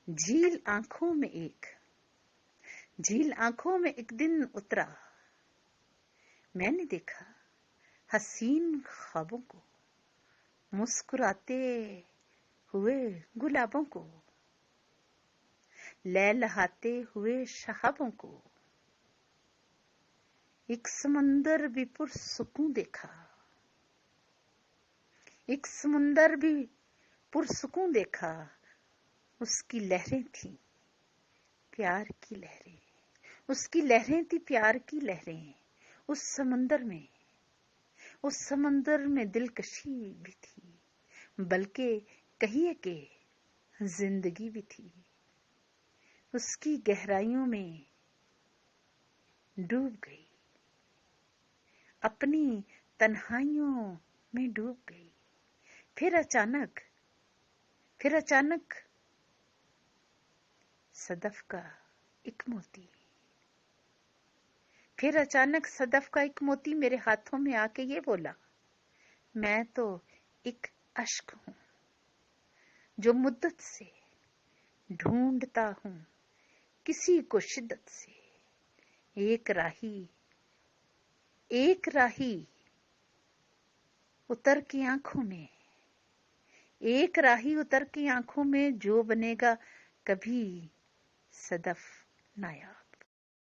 झील आंखों में एक दिन उतरा। मैंने देखा हसीन ख्वाबों को, मुस्कुराते हुए गुलाबों को, लहलहाते हुए शहाबों को। एक समंदर भी पुरसुकून देखा, एक समंदर भी पुरसुकून देखा। उसकी लहरें थी प्यार की लहरें, उसकी लहरें थी प्यार की लहरें। उस समंदर में दिलकशी भी थी, बल्कि कहिए कि जिंदगी भी थी। उसकी गहराइयों में डूब गई, अपनी तन्हाइयों में डूब गई। फिर अचानक सदफ का एक मोती मेरे हाथों में आके ये बोला, मैं तो एक अश्क हूं जो मुद्दत से ढूंढता हूं किसी को शिद्दत से। एक राही उतर की आंखों में जो बनेगा कभी सदफ नायाब।